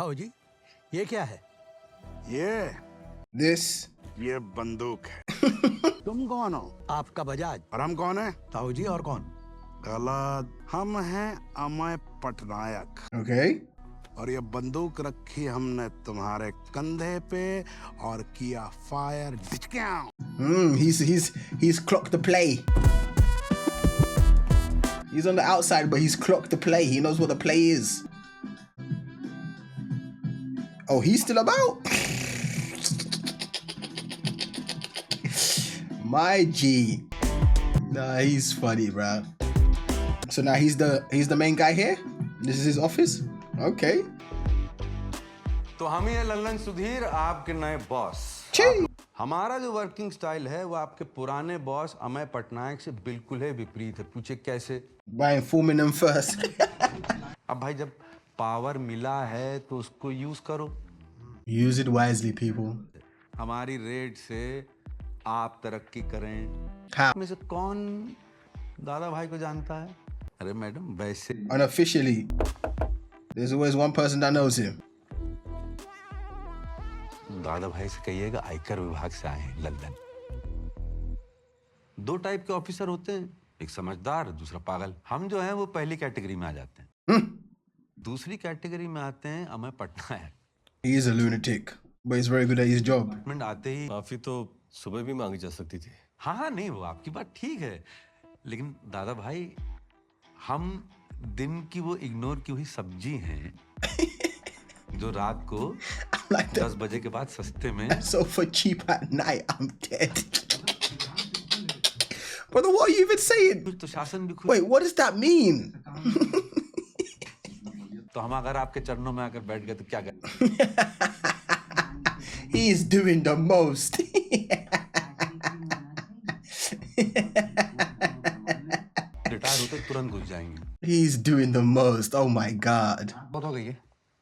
दिखाओ जी, ये क्या है? ये बंदूक है। तुम कौन हो? आपका बजाज। और हम कौन है? ताऊ जी और कौन? गलत, हम हैं अमय पटनायक। Okay. और ये बंदूक रखी हमने तुम्हारे कंधे पे और किया fire. He's clocked the play. He's on the outside, but he's clocked the play. He knows what the play is. Oh, he's still about? My G. Nah, he's funny, bro. So now he's the main guy here? This is his office? Okay. तो हम ही है लल्लन सुधीर, आपके नए boss. Chee. हमारा जो working style है वो आपके पुराने बॉस अमय पटनायक से बिल्कुल है विपरीत है। पूछे कैसे? By informing them first. अब भाई जब पावर मिला है तो उसको यूज करो। Use it wisely, people. हमारी रेट से आप तरक्की करें। How? में से कौन दादा भाई को जानता है? अरे मैडम वैसे Unofficially. There's always one person that knows him. दादा भाई से कहिएगा आयकर विभाग से आए हैं लंदन। दो टाइप के ऑफिसर होते हैं, एक समझदार, दूसरा पागल। हम जो हैं वो पहली कैटेगरी में आ जाते हैं। दूसरी कैटेगरी में आते हैं Amay Patnaik. He is a lunatic, but he's very good at his job. Minute आते ही माफी तो सुबह भी मांगी जा सकती थी। हाँ नहीं, वो आपकी बात ठीक है, लेकिन दादा भाई हम दिन की वो इग्नोर की हुई सब्जी हैं जो रात को Like 10 बजे के बाद सस्ते में। so for cheap at night, I'm dead. Brother, what are you even saying? तो शासन भी खुद। Wait, what does that mean? तो हम अगर आपके चरणों में आकर बैठ गए तो क्या करें? He is doing the most. Retire होते तुरंत घुस जाएंगे। He's doing the most. Oh my God. बहुत हो गई है,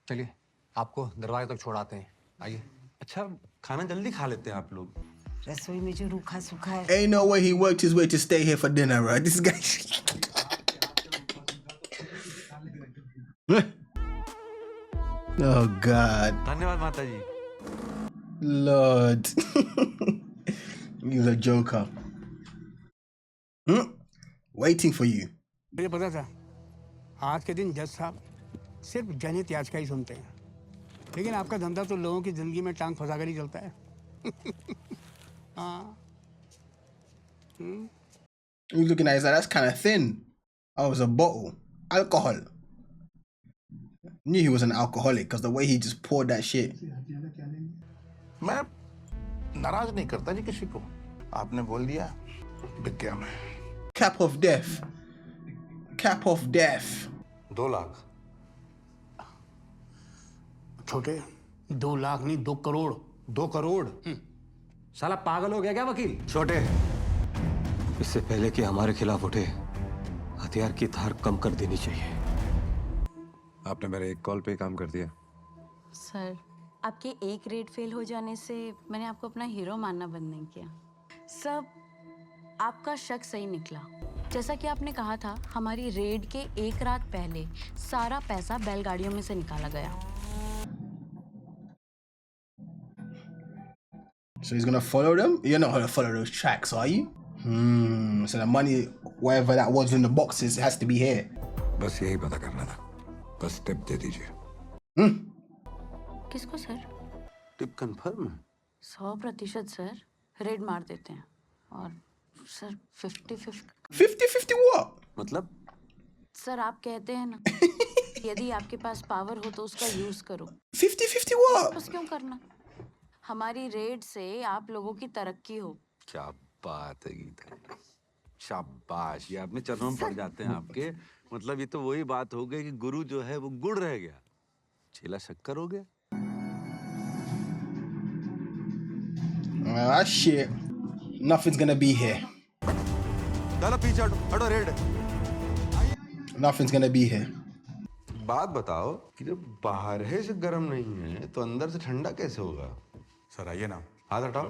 चलिए आपको दरवाजे तक छोड़ाते हैं, आइए। अच्छा खाना जल्दी खा लेते हैं आप लोग। रसोई में जो रूखा सूखा है। Ain't no way he worked his way to stay here for dinner, right? This guy. Oh God. धन्यवाद माता जी। Lord. He's a joker. Waiting for you. मुझे पता था आज के दिन जज साहब सिर्फ जनहित याचिका ही सुनते हैं, लेकिन आपका धंधा तो लोगों की जिंदगी में टांग फंसा कर ही चलता है। हाँ। He's looking at his like, that's kind of thin. Oh, it was a bottle. Alcohol. Knew he was an alcoholic because the way he just poured that shit. मैं नाराज नहीं करता जी किसी को। आपने बोल दिया बिक गया मैं। Cap of death. Cap of death. 2 lakh. छोटे 2 लाख नहीं 2 करोड़। 2 करोड़? साला पागल हो गया क्या वकील? छोटे, इससे पहले कि हमारे खिलाफ उठे, हथियार की धार कम कर देनी चाहिए। आपने मेरे एक कॉल पे ही काम कर दिया। सर, आपके एक रेड फेल हो जाने से मैंने आपको अपना हीरो मानना बंद नहीं किया। सब आपका शक सही निकला। जैसा कि आपने कहा था, हमारी रेड के 1 रात पहले सारा पैसा बैलगाड़ियों में से निकाला गया। So he's gonna follow them? You're not gonna follow those tracks, are you? So the money, wherever that was in the boxes, has to be here. बस यही पता करना था। बस टिप दे दीजिए। किसको सर? टिप कंफर्म है? 100% सर, रेड मार देते हैं। और सर 50-50। 50-50 what? मतलब सर आप कहते हैं ना, यदि आपके पास पावर हो तो उसका यूज करो। 50-50 what? बस क्यों करना? हमारी रेड से आप लोगों की तरक्की हो। क्या बात है गीता, शाबाश। ये अपने चरणों में पड़ जाते हैं आपके। मतलब ये तो वही बात हो गई कि गुरु जो है वो गुड़ रह गया, चेला शक्कर हो गया। Ah shit. Nothing's gonna be here. दादा पीछे हटो, हटो red. Nothing's gonna be here. बात बताओ कि जब बाहर है से गर्म नहीं है तो अंदर से ठंडा कैसे होगा? सर आइए ना। हाथ हटाओ।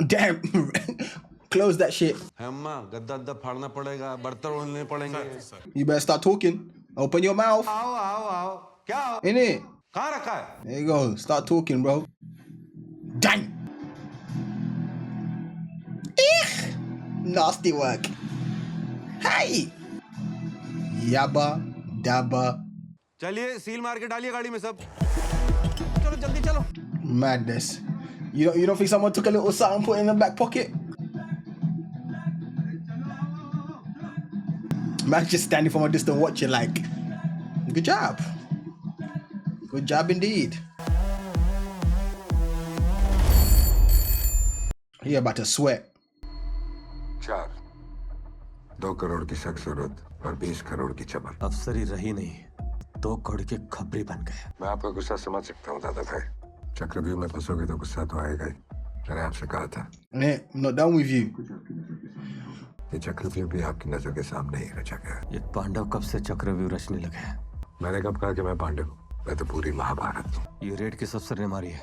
Damn. close that shit. है अम्मा, गद्दा अद्दा फाड़ना पड़ेगा, बर्तन उड़ने पड़ेंगे। You better start talking. Open your mouth. आओ आओ आओ, क्या आओ? Innit? कहाँ रखा है? There you go. Start talking, bro. Dang. Eek. Nasty work. Hey. Yabba dabba. चलिए सील मार के डालिए गाड़ी में सब। चलो जल्दी चलो। Madness. You don't think someone took a little something and put it in the back pocket? Man's just standing from a distance watching like, good job. Good job indeed. He about to sweat. 4 2 crore की सख्त जरूरत और 20 करोड़ की चमक। अफसरी रही नहीं, 2 करोड़ के खबरी बन गए। मैं आपका गुस्सा समझ सकता हूँ दादा भाई। चक्रव्यूह में फंसोगे तो गुस्सा तो आएगा ही। मैंने आपसे कहा था Yeah, I'm not done with you. ये चक्रव्यूह भी आपकी नजर के सामने ही रचा गया। ये पांडव कब से चक्रव्यूह रचने लगे हैं? मैंने कब कहा कि मैं पांडव हूँ? मैं तो पूरी महाभारत हूँ। ये रेड किस अफसर ने मारी है?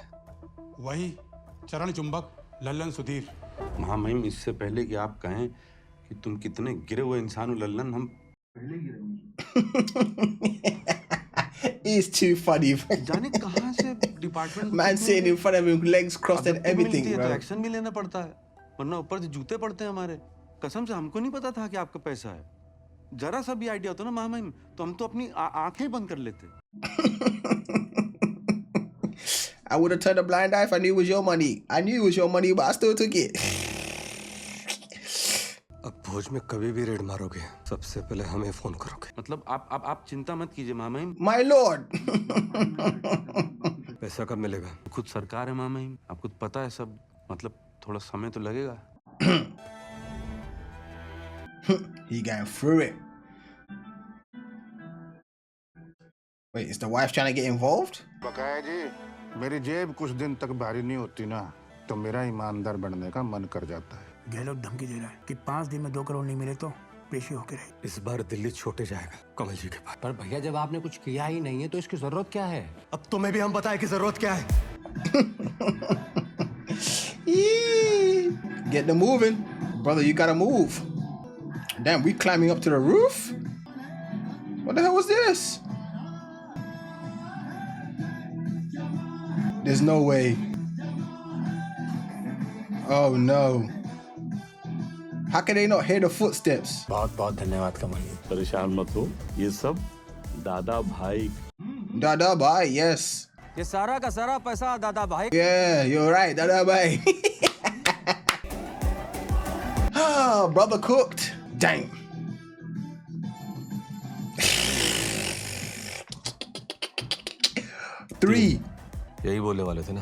वही चरण चुंबक लल्लन सुधीर। महामहिम, इससे पहले कि आप कहें कि तुम कितने गिरे हुए इंसान हो लल्लन, हम He's too funny. जाने कहाँ से department Man sitting in front of him, legs crossed and everything, तो bro. एक्शन भी लेना पड़ता है, वरना ऊपर से जूते पड़ते हैं हमारे। कसम से हमको नहीं पता था कि आपका पैसा है। जरा सा भी आइडिया होता ना महामहिम, तो हम तो अपनी आंखें बंद कर लेते। I would have turned a blind eye if I knew it was your money. I knew it was your money, but I still took it. अब भोज में कभी भी रेड मारोगे, सबसे पहले हमें फोन करोगे। मतलब आप चिंता मत कीजिए महामहिम। My lord. पैसा कब मिलेगा? खुद सरकार है महामहिम, आपको तो पता है सब। मतलब थोड़ा समय तो लगेगा। He going through it. Wait, is the wife trying to get involved? बकाया जी, मेरी जेब कुछ दिन तक भारी नहीं होती ना, तो मेरा ईमानदार बनने का मन कर जाता है। गहलोत धमकी दे रहा है कि 5 दिन में 2 करोड़ नहीं मिले तो पेशी होके रहे। इस बार दिल्ली छोटे जाएगा कमल जी के पास। पर भैया जब आपने कुछ किया ही नहीं है तो इसकी जरूरत क्या है? अब तुम्हें भी हम बताएं कि जरूरत क्या है। Get them moving. Brother, you gotta move. Damn, we climbing up to the roof? What the hell was this? There's no way. Oh no. How can they not hear the footsteps? बहुत बहुत धन्यवाद कमल जी। परेशान मत हो, ये सब दादा भाई। Dada bhai, yes. ये सारा का सारा पैसा दादा भाई। Yeah, you're right, Dada bhai. Ah, brother cooked. Dang. Three. यही बोलने वाले थे ना।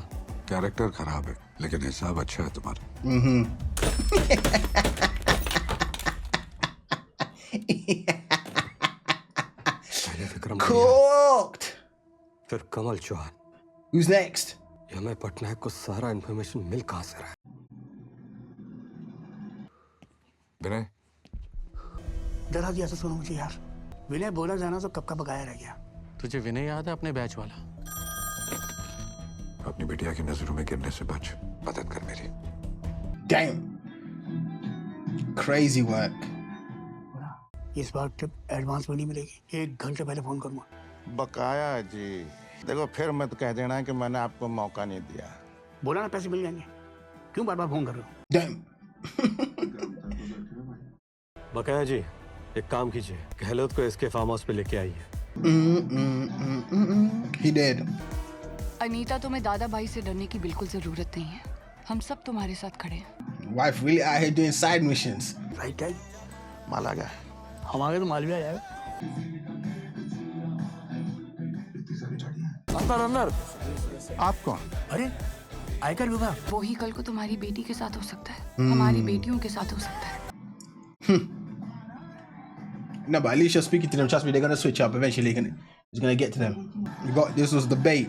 कैरेक्टर खराब है लेकिन हिसाब अच्छा है तुम्हारा। पहले विक्रम Cooked. फिर कमल चौहान। Who's next? ये हमें पटनायक को सारा इन्फॉर्मेशन मिल कहाँ से रहा है? विनय, जरा जी ऐसा सुनो मुझे यार। विनय बोला जाना तो कब का बकाया रह गया। तुझे विनय याद है अपने बैच वाला? अपनी बिटिया की नजरों में गिरने से बच, मदद कर मेरी। Damn. Crazy work. इस बार ट्रिप एडवांस में नहीं मिलेगी। 1 घंटे पहले फोन करूंगा। बकाया जी, देखो फिर मत कह देना कि मैंने आपको मौका नहीं दिया। बोला ना पैसे मिल जाएंगे, क्यों बार बार फोन कर रहे हो? Damn. बकाया जी, एक काम कीजिए, गहलोत को इसके फार्म हाउस पे लेके आइए। He did. अनीता, तुम्हें दादा भाई से डरने की बिल्कुल जरूरत नहीं है। हम सब तुम्हारे साथ खड़े हैं। Wife really out here doing side missions. Right है, माल आ गया। हमारे तो माल भी आ जाएगा। अंदर अंदर। आप कौन? अरे आयकर विभाग। वो ही कल को तुम्हारी बेटी के साथ हो सकता है, हमारी बेटियों के साथ हो सकता है। No, but at least you're speaking to them. Trust me, they're gonna switch up eventually. It's gonna get to them. You got this was the bait.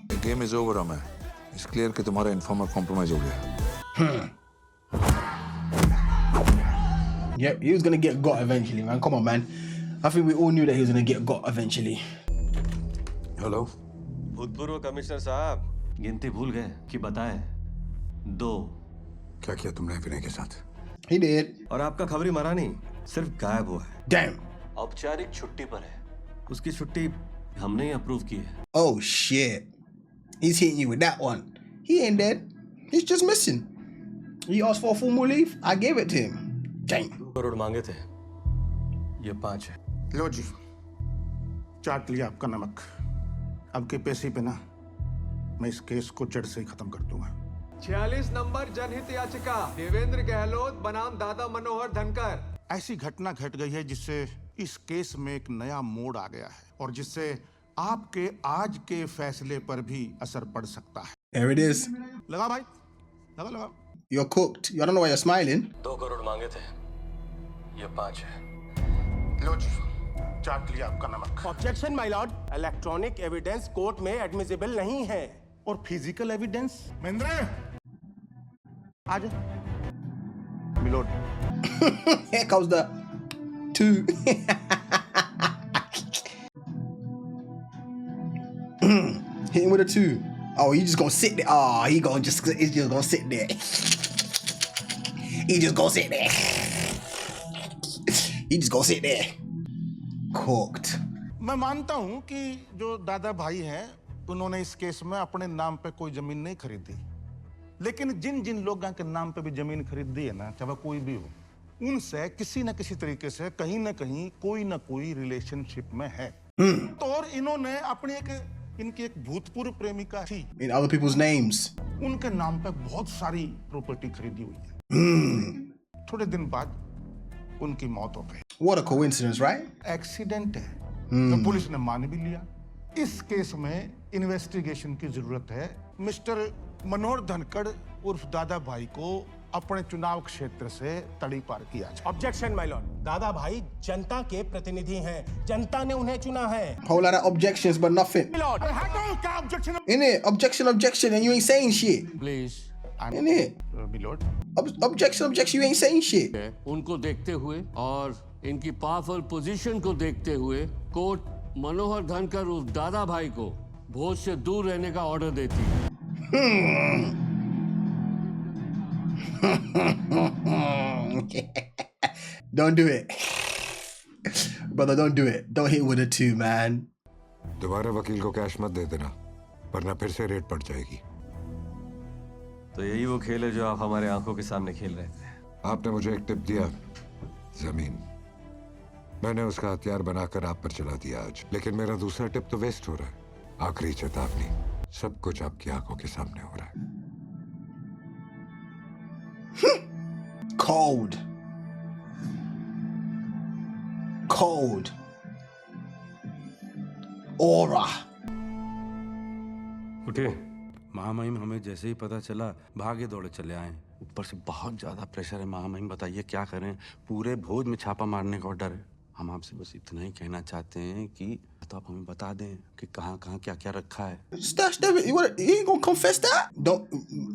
The game is over, Amay. It's clear कि तुम्हारा informer compromise हो गया। Yep, he was gonna get got eventually, man. Come on, man. I think we all knew that he was gonna get got eventually. Hello, भूतपूर्व commissioner साहब, गिनती भूल गए कि बताएं 2 क्या किया तुमने विनय के साथ? He did. और आपका खबरी मरा नहीं, सिर्फ गायब हुआ है। Damn. औपचारिक छुट्टी पर है। उसकी छुट्टी हमने ही अप्रूव की है। Oh shit. He's hitting you with that one. He ain't dead. He's just missing. He asked for a formal leave. I gave it to him. Damn. 2 crore मांगे थे। ये 5 है। लो जी, चाट लिया आपका नमक। अब के पैसे पे ना मैं इस केस को जड़ से ही खत्म कर दूंगा। 46 नंबर जनहित याचिका देवेंद्र गहलोत बनाम दादा मनोहर धनकर। ऐसी घटना घट गई है जिससे इस केस में एक नया मोड़ आ गया है और जिससे आपके आज के फैसले पर भी असर पड़ सकता है। There it is. लगा भाई, लगा लगा। You're cooked. I don't know why you're smiling. 2 crore मांगे थे। ये 5 है। लो जी, चाट लिया आपका नमक। Objection my Lord, electronic evidence court में एडमिसिबल नहीं है। और फिजिकल एविडेंस? महेंद्र, आजा। Milord. Here comes the 2. Hit him with a 2. Oh, he just gonna sit there. Oh, he's just gonna sit there. He just gonna sit there. He just gonna sit there. Cooked. मैं मानता हूं कि जो दादा भाई हैं उन्होंने इस केस में अपने नाम पे कोई जमीन नहीं खरीदी, लेकिन जिन जिन लोगों के नाम पे भी जमीन खरीदी है ना, चाहे कोई भी हो, उनसे किसी न किसी तरीके से कहीं ना कहीं कोई ना कोई रिलेशनशिप में है। तो और इन्होंने अपनी इनकी एक भूतपूर्व प्रेमिका थी, In other people's names. उनके नाम पे बहुत सारी प्रॉपर्टी खरीदी हुई है। थोड़े दिन बाद उनकी मौत हो गई। What a coincidence, right? Accident है, तो पुलिस ने मान भी लिया। इस केस में इन्वेस्टिगेशन की जरूरत है। मिस्टर मनोहर धनखड़ उर्फ दादा भाई को अपने चुनाव क्षेत्र से तड़ी पार किया जाए। ऑब्जेक्शन माय लॉर्ड, दादा भाई जनता के प्रतिनिधि हैं, जनता ने उन्हें चुना है। Whole lot of objections, but nothing. Lord, क्या objection? Innit? Objection, and you ain't saying shit. Please Innit? Milord, Objection, you ain't saying shit. उनको देखते हुए और इनकी पावरफुल पोजीशन को देखते हुए कोर्ट मनोहर धनकर उर्फ दादा भाई को भोज से दूर रहने का ऑर्डर देती है। Don't do it. Brother, don't do it. Don't hit with a 2, man. दोबारा वकील को कैश मत दे देना, वरना फिर से रेट पड़ जाएगी। तो यही वो खेल है जो आप हमारे आंखों के सामने खेल रहे थे। आपने मुझे एक टिप दिया, जमीन। मैंने उसका हथियार बनाकर आप पर चला दिया आज, लेकिन मेरा दूसरा टिप तो वेस्ट हो रहा है। आखिरी चेतावनी, सब कुछ आपकी आंखों के सामने हो रहा है। Cold. Aura. उठे। महामहिम, हमें जैसे ही पता चला भागे दौड़े चले आए। ऊपर से बहुत ज्यादा प्रेशर है महामहिम, बताइए क्या करें। पूरे भोज में छापा मारने का ऑर्डर है। हम आपसे बस इतना ही कहना चाहते हैं कि तो आप हमें बता दें कि कहाँ कहाँ क्या क्या रखा है। Stash that. He ain't gonna confess that? Don't,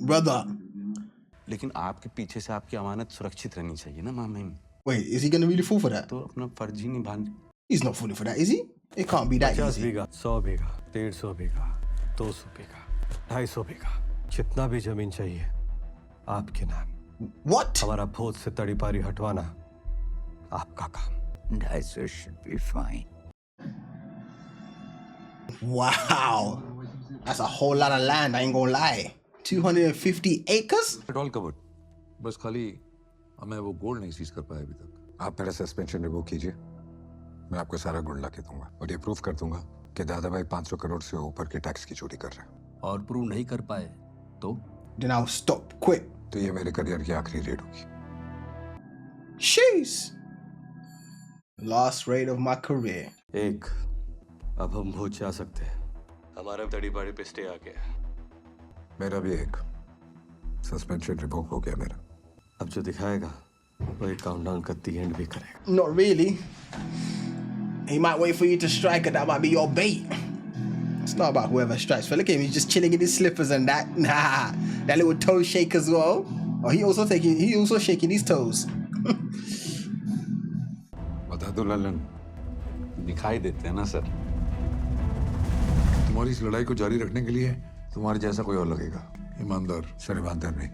brother. लेकिन आपके पीछे से आपकी अमानत सुरक्षित रहनी चाहिए ना महामहिम। Wait, is he gonna really fall for that? तो अपना फर्ज ही निभाने। He's not falling for that, is he? It can't be that 50 easy. बीघा, 100 बीघा, 150 बीघा, 200 बीघा, 250 बीघा, जितना भी जमीन चाहिए आपके नाम। What? हमारा भोज से तड़ी पारी हटवाना आपका काम। 250 should be fine. Wow. That's a whole lot of land, I ain't gonna lie. 250 acres? All covered. बस खाली हमें वो गोल्ड नहीं सीज कर पाए अभी तक। आप मेरा सस्पेंशन रिवोक कीजिए, मैं आपको सारा गोल्ड ला के दूंगा और ये प्रूफ कर दूंगा कि दादा भाई 500 करोड़ से ऊपर के टैक्स की चोरी कर रहे हैं। और प्रूव नहीं कर पाए तो? Then I'll stop quick. तो ये मेरे करियर की आखिरी रेड होगी। Jeez. Last raid of my career. एक, अब हम भोज जा सकते हैं। हमारे तड़ी पारी पे स्टे आ गया। मेरा भी एक सस्पेंशन रिवोक हो गया मेरा। अब जो दिखाएगा वो एक काउंटडाउन का दी एंड भी करेगा। Not really. He might wait for you to strike and that might be your bait. It's not about whoever strikes. Look at him, he's just chilling in his slippers and that. Nah, that little toe shake as well. Oh, he also shaking his toes. बता दो ललन, दिखाई देते हैं ना sir. तुम्हारी इस लड़ाई को जारी रखने के लिए तुम्हारे जैसा कोई और लगेगा। ईमानदार। सर ईमानदार नहीं,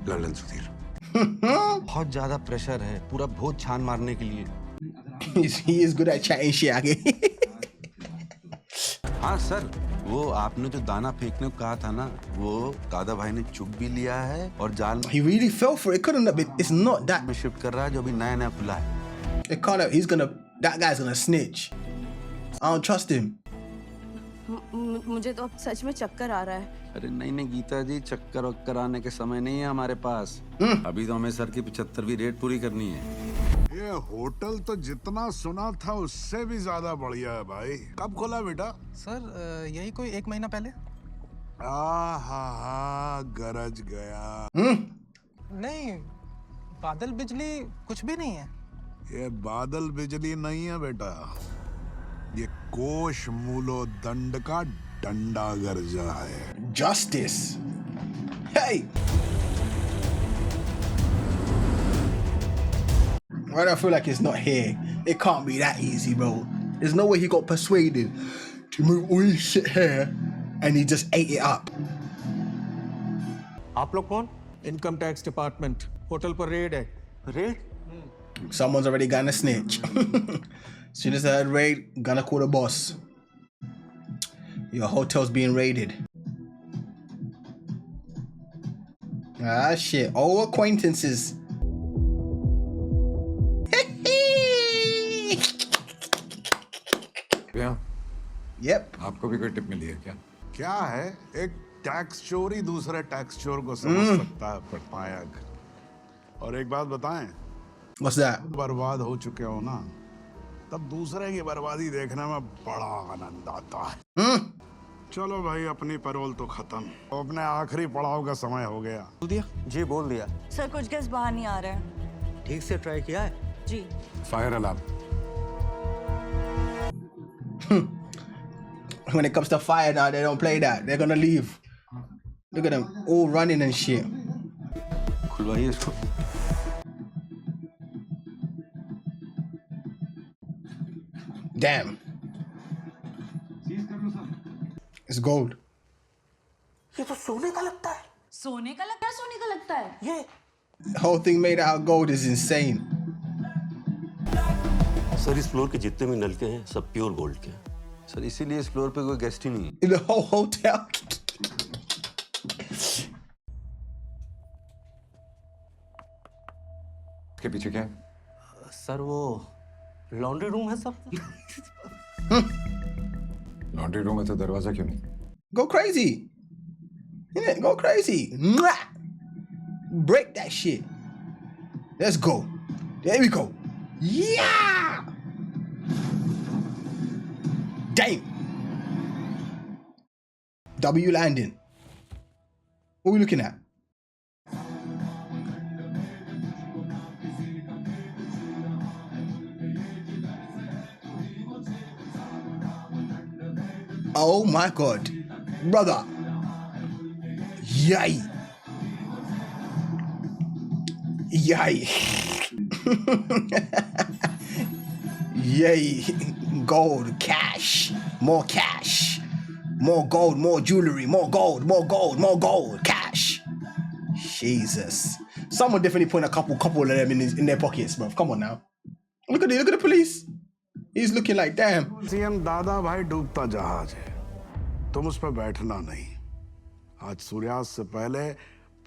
ललन सुधीर। बहुत ज्यादा प्रेशर है, पूरा भोज छान मारने के लिए। He is good at chatting shit आगे। हाँ सर, वो आपने जो दाना फेंकने को कहा था ना, वो दादा भाई ने चुग भी लिया है और जाल में He really fell for it. Couldn't have been. It's not that. में शिफ्ट कर रहा है जो अभी नया नया खुला है। It can't have. He's gonna. That guy's gonna snitch. I don't trust him. मुझे तो अब सच में चक्कर आ रहा है। अरे नहीं नहीं गीता जी, चक्कर वक्कर आने के समय नहीं है हमारे पास। अभी तो हमें सर की 75वीं रेट पूरी करनी है। ये होटल तो जितना सुना था उससे भी ज्यादा बढ़िया है भाई। कब खोला बेटा? सर यही कोई 1 महीना पहले। आहा, गरज गया। नहीं, बादल बिजली कुछ भी नहीं है। ये बादल बिजली नहीं है बेटा, ये कोश मूलो दंड का डंडा गर्जा है। Justice. Hey. Why do I feel like it's not here? It can't be that easy, bro. There's no way he got persuaded to move all this shit here and he just ate it up. आप लोग कौन? Income tax department. Hotel पर red है। Red? Someone's already gonna snitch. As soon as I heard raid, gonna call the boss. Your hotel's being raided. Ah shit, all acquaintances. क्या? Yep. आपको भी कोई tip मिली है क्या? क्या है? एक टैक्स चोर ही दूसरे टैक्स चोर को समझ सकता है पटनायक। और एक बात बताएं, What's that? बर्बाद हो चुके हो ना, तब दूसरे की बर्बादी देखने में बड़ा आनंद आता है। चलो भाई, अपनी पैरोल तो खत्म, अपने आखिरी पड़ाव का समय हो गया। बोल दिया? जी बोल दिया। सर कुछ गैस बाहर नहीं आ रहा है। ठीक से ट्राई किया है? जी। Fire alarm. When it comes to fire now, they don't play that. They're gonna leave. Look at them all running and shit. खुलवाइए इसको। Damn. It's gold. ये तो सोने का लगता है। सोने का लगता है? सोने का लगता है ये The whole thing made out of gold is insane. Sir इस फ्लोर के जितने भी नलके हैं सब प्योर गोल्ड के हैं। सर इसीलिए इस फ्लोर पे कोई गेस्ट ही नहीं है। In the whole hotel. इसके पीछे क्या है? सर वो लॉन्ड्री रूम है सर। लॉन्ड्री रूम में तो दरवाजा क्यों नहीं? Go crazy. Yeah, go crazy. Mwah! Break that shit. Let's go. There we go. Yeah! Damn. W landing. What are we looking at? Oh my god. Brother. Yay. Yay. Yay. Gold, cash, more cash, more gold, more jewelry, more gold, more gold, more gold, cash. Jesus. Someone definitely put a couple of them in their pockets, bro. Come on now. Look at the police. He's looking like, damn. CM दादा भाई डूबता जहाज है, तुम उस पर बैठना नहीं। आज सूर्यास्त से पहले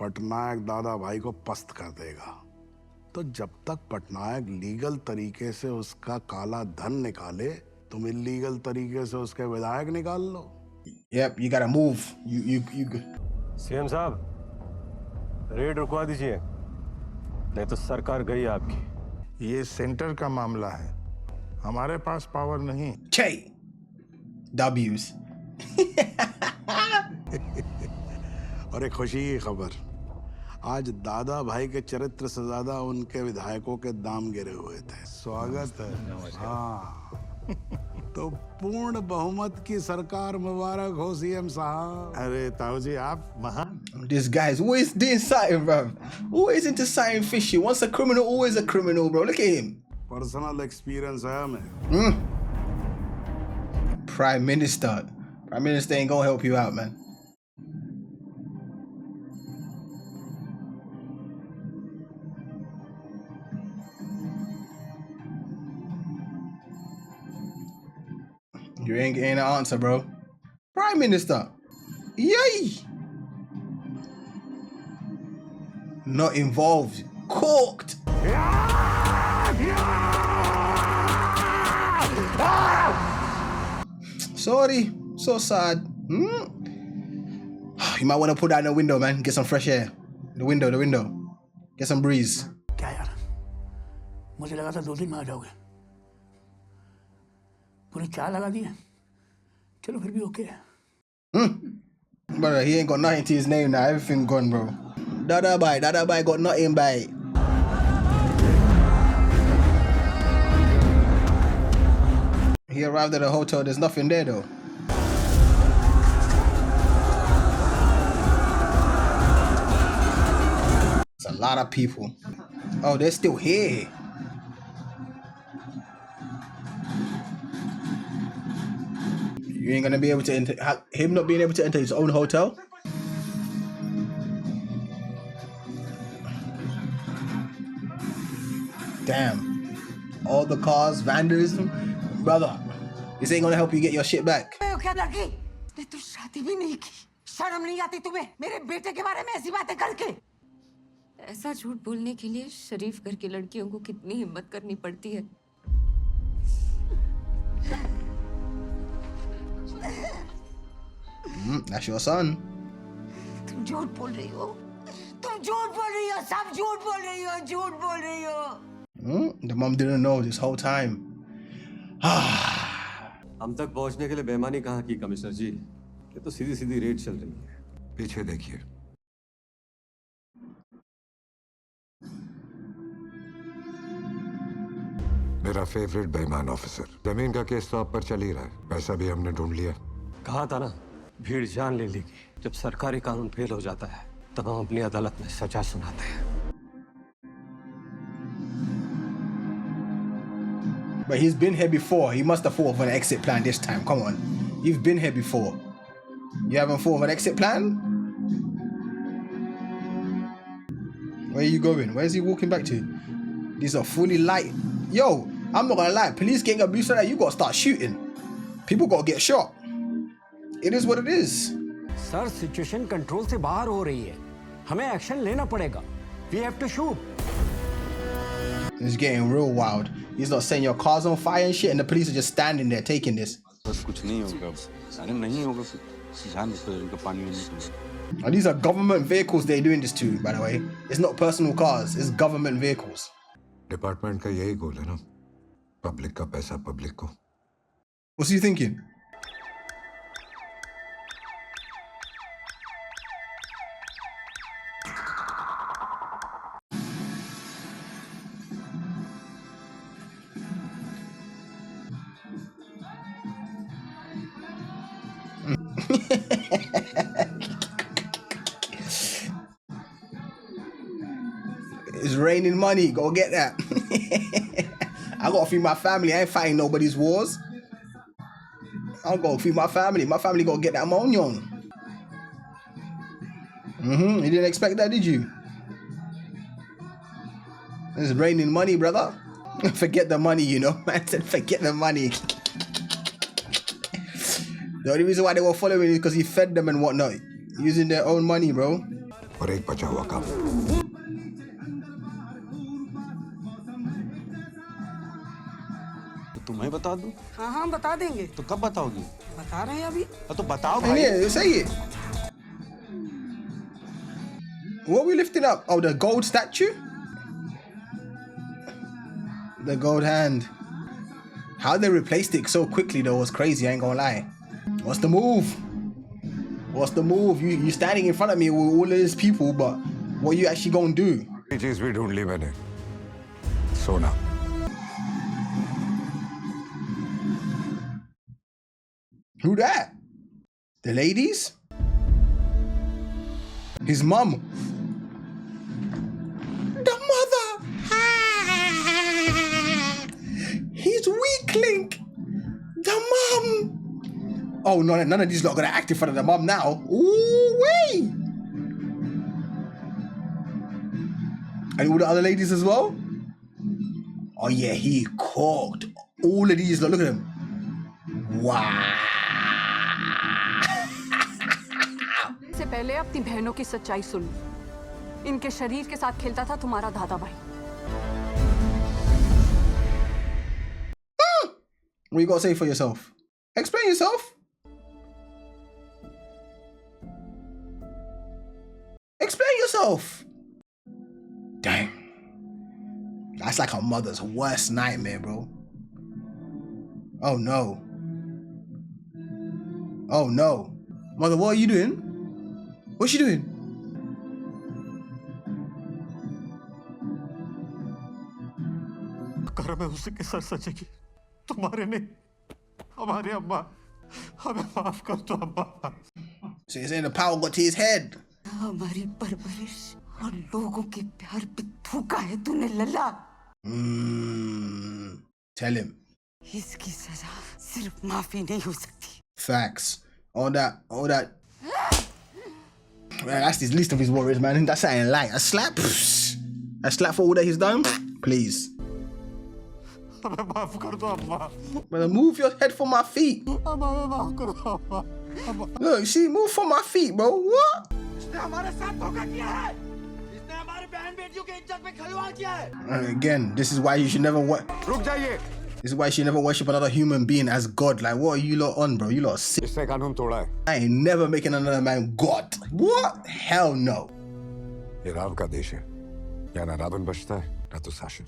पटनायक दादा भाई को पस्त कर देगा। तो जब तक पटनायक लीगल तरीके से उसका काला धन निकाले, तुम इलीगल तरीके से उसके विधायक निकाल लो। Yep, you gotta move. You. CM साहब, रेड रुकवा दीजिए, नहीं तो सरकार गई आपकी। ये सेंटर का मामला है, हमारे पास पावर नहीं। Che. W's. और एक खुशी की खबर, आज दादा भाई के चरित्र से ज्यादा उनके विधायकों के दाम गिरे हुए थे। स्वागत है। हाँ, तो पूर्ण बहुमत की सरकार मुबारक हो सीएम साहब। अरे ताऊ जी आप महान। This guy's always doing something, bro. Always into something fishy. Once a criminal, always a criminal, bro. Look at him. Personal experience है हमें। Prime Minister. Prime Minister ain't gonna help you out, man. You ain't getting an answer, bro. Prime Minister. Yay! Not involved. Cooked. Sorry. So sad. You might want to put that in the window, man. Get some fresh air. The window. Get some breeze. क्या यार मुझे लगा था 2 दिन में आ जाओगे पूरी 4 लगा दी है चलो फिर भी ओके है Brother, he ain't got nothing to his name now. Everything gone, bro. Dada Bhai got nothing by. He arrived at the hotel. There's nothing there though. It's a lot of people. Oh, they're still here. You ain't gonna be able to enter. Him not being able to enter his own hotel. Damn. All the cars, vandalism. Brother, this ain't gonna help you get your shit back. ऐसा झूठ बोलने के लिए शरीफ घर की लड़कियों को कितनी हिम्मत करनी पड़ती है। That's your son. तुम झूठ बोल रही हो। तुम झूठ बोल रही हो। सब झूठ बोल रही हो। झूठ बोल रही हो। The mom didn't know this whole time. हम तक पहुंचने के लिए बेईमानी कहाँ की कमिश्नर जी? ये तो सीधी सीधी रेड चल रही है। पीछे देखिए। मेरा फेवरेट बेईमान ऑफिसर। जमीन का केस तो आप पर चल ही रहा है। पैसा भी हमने ढूंढ लिया। कहा था ना, भीड़ जान ले लेगी। जब सरकारी कानून फेल हो जाता है तब हम अपनी अदालत में सजा सुनाते हैं। But he's been here before. He must have thought of an exit plan this time. Come on. You've been here before. You haven't thought of an exit plan? Where are you going? Where's he walking back to? These are fully light. Yo, I'm not gonna lie. Police getting abused like that, you gotta start shooting. People gotta get shot. It is what it is. Sir, situation control से बाहर हो रही है। हमें action लेना पड़ेगा. We have to shoot. It's getting real wild. He's not setting your cars on fire and shit, and the police are just standing there taking this. बस कुछ नहीं होगा। अरे नहीं होगा। जान दो इनका पानी में। And these are government vehicles they're doing this to, by the way. It's not personal cars. It's government vehicles. Department का यही गोल है ना, पब्लिक का पैसा पब्लिक को। What's he thinking? It's raining money. Go get that. I gotta feed my family. I ain't fighting nobody's wars. I'll go feed my family. My family gotta get that onion. You didn't expect that, did you? It's raining money, brother. Forget the money, you know. Man said forget the money. The only reason why they were following is because he fed them and whatnot. Using their own money, bro. और एक बचा हुआ काम। तुम्हें बता दूं? हाँ बता देंगे। तो कब बताओगी? बता रहे हैं अभी। तो बताओ भाई। Yeah, say it. What are we lifting up? Oh, the gold statue? The gold hand. How they replaced it so quickly though was crazy, I ain't gonna lie. What's the move? What's the move? You standing in front of me with all of these people, but what you actually gonna do? ये चीज भी ढूंढ ली मैंने। सोना। Who that? The ladies? His mum. The mother. His weakling. The mum. Oh no, none of these lot are gonna act in front of the mum now. Ooh wee. And all the other ladies as well? Oh yeah, he cooked. All of these lot, look at them. Wow. से पहले अपनी बहनों की सच्चाई सुन। इनके शरीर के साथ खेलता था तुम्हारा दादा भाई। What you got to say for yourself? Explain yourself. Explain yourself. Dang. That's like a mother's worst nightmare, bro. Oh no. Oh no. Mother, what are you doing? What's she doing? कर्म है उसी के sir सचेगी तुम्हारे नहीं हमारे अम्मा हमें माफ कर दो अम्मा So he's saying the power got to his head. हमारी परवरिश और लोगों के प्यार पे थूका है तूने लल्ला। Tell him. इसकी सजा सिर्फ माफी नहीं हो सकती। Facts. All that. Man, that's his least of his worries, man. That's something light. A slap? A slap for all that he's done? Please. हमें माफ कर दो अम्मा Brother, move your head from my feet. हमें माफ कर दो अम्मा Look, see, move from my feet, bro. What? इसने हमारे साथ धोखा किया है। इसने हमारी बहन बेटियों की इज्जत पे खिलवाड़ किया है। Again, this is why you should never रुक जाइए This is why you should never worship another human being as God. Like, what are you lot on, bro? You lot are sick. इसने कानून तोड़ा है I ain't never making another man God. What? Hell no. ये राव का देश है या ना रावण बचता है ना तो शासन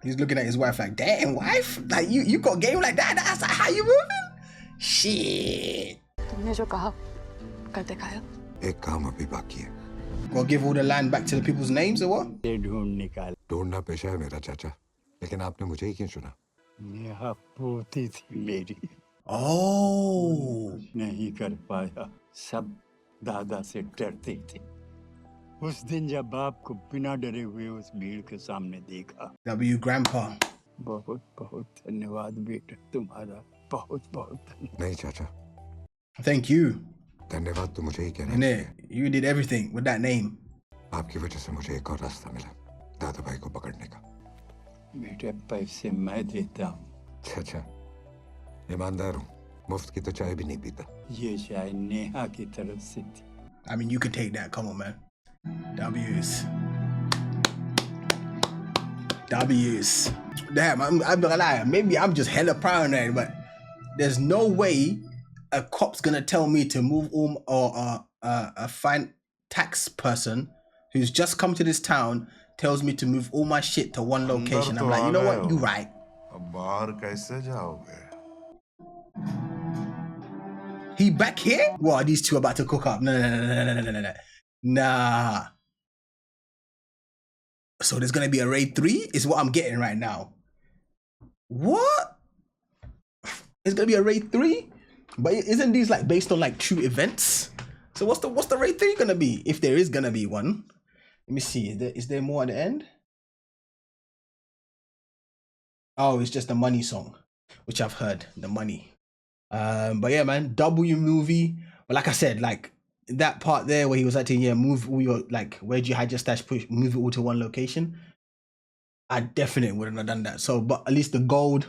He's looking at his wife like, damn, wife? Like, you got game like that? That's like how you moving? Shit. तुमने जो कहा कर दिखाया। एक काम अभी बाकी है Gotta give all the land back to the people's names or what? ये ढूंढ निकाल ढूंढना पेशा है मेरा चाचा लेकिन आपने मुझे ही क्यों चुना यह पोती थी मेरी Oh. नहीं कर पाया सब दादा से डरते थे उस दिन जब बाप को बिना डरे हुए उस भीड़ के सामने देखा W grandpa. बहुत बहुत धन्यवाद बेटा तुम्हारा बहुत बहुत धन्यवाद नहीं चाचा Thank you. धन्यवाद तो मुझे ही कहना Innit? You did everything with that name. आपकी वजह से मुझे एक और रास्ता मिला दादा भाई को पकड़ने का बेटे पैसे मैं देता हूँ चाचा ईमानदार हूँ मुफ्त की तो चाय भी नहीं पीता ये चाय नेहा की तरफ से थी I mean, you can take that. Come on, man. W's. Damn, I'm not gonna lie. Maybe I'm just hella paranoid, but there's no way a cop's gonna tell me to move or a fine tax person who's just come to this town tells me to move all my shit to one location. I'm like, you know what? You're right. अब बाहर कैसे जाओगे? He back here? What are these two about to cook up? No. Nah. So there's gonna be a raid 3? Is what I'm getting right now. What? It's gonna be a raid 3? But isn't these like based on like true events? So what's the raid 3 gonna be? If there is gonna be one. Let me see. Is there more at the end? Oh, it's just the money song, which I've heard. The money. But yeah, man, W movie. But like I said, like that part there where he was acting, yeah, move all your like where'd you hide your stash, move it all to one location. I definitely wouldn't have done that. So, but at least the gold,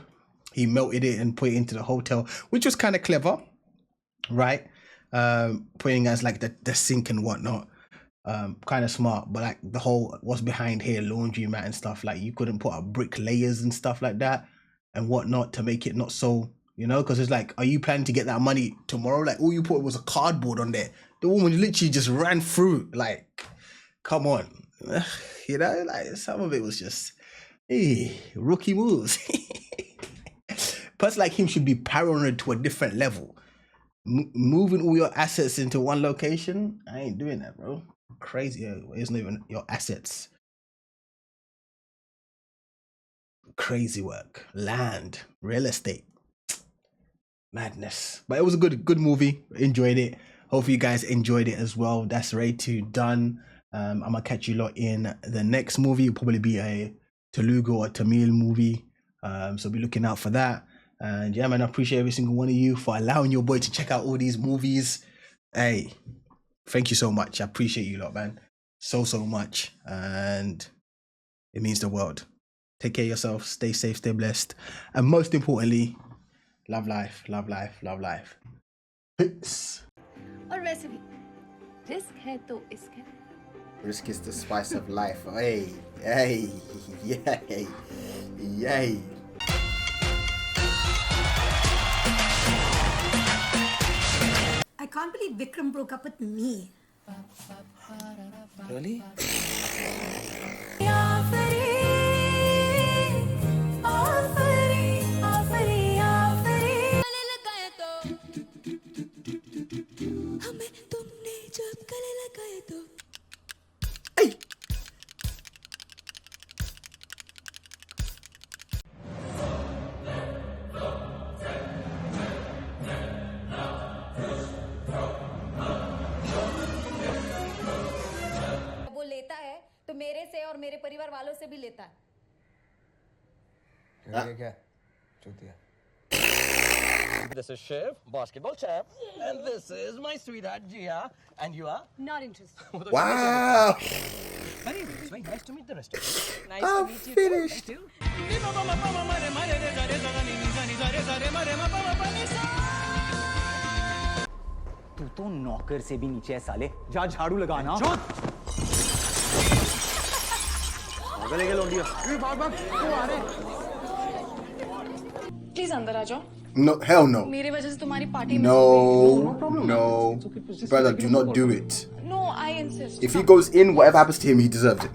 he melted it and put it into the hotel, which was kind of clever, right? Putting as like the sink and whatnot. Kind of smart, but like the whole what's behind here, laundry mat and stuff, like you couldn't put up brick layers and stuff like that and whatnot to make it not so, you know, because it's like, are you planning to get that money tomorrow? Like all you put was a cardboard on there. The woman literally just ran through. Like, come on, you know, like some of it was just rookie moves. Person like him should be paranoid to a different level. Moving all your assets into one location, I ain't doing that, bro. Crazy. It's not even your assets. Crazy work. Land, real estate, madness. But it was a good movie. Enjoyed it. Hopefully you guys enjoyed it as well. That's Raid 2 done. I'm gonna catch you lot in the next movie. It'll probably be a Telugu or Tamil movie. So be looking out for that. And yeah, man, I appreciate every single one of you for allowing your boy to check out all these movies. Hey, thank you so much. I appreciate you lot, man. So much. And it means the world. Take care of yourself. Stay safe, stay blessed. And most importantly, Love life, love life, love life. Peace. और वैसे भी risk है तो इश्क है. Risk is the spice of life. Hey, hey, yay, yay. I can't believe Vikram broke up with me. Really? वो लेता है तो मेरे से और मेरे परिवार वालों से भी लेता है. ये क्या? चूतिया. This is Shiv, basketball champ, and this is my sweetheart Jia, and you are Not interested. Wow. But anyway, it's very nice to meet the rest of you. Nice I'm to meet you. finished. Too. तू तो नौकर से भी नीचे है साले. जा झाड़ू लगा ना. लेके लौंडिया. प्लीज अंदर आ जाओ. No, hell no. मेरे वजह से तुम्हारी पार्टी में. No, no, brother, do not do it. No, I insist. If he goes in, whatever happens to him, he deserves it.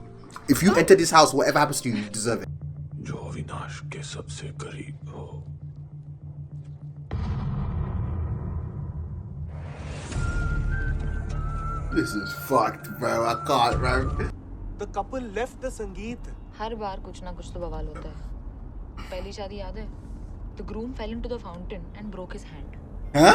If you enter this house, whatever happens to you, you deserve it. जो अविनाश के सबसे करीब हो. This is fucked, bro. I can't, bro. The couple left the Sangeet. हर बार कुछ ना कुछ तो बवाल होता है. पहली शादी याद है? The groom fell into the fountain and broke his hand. Huh?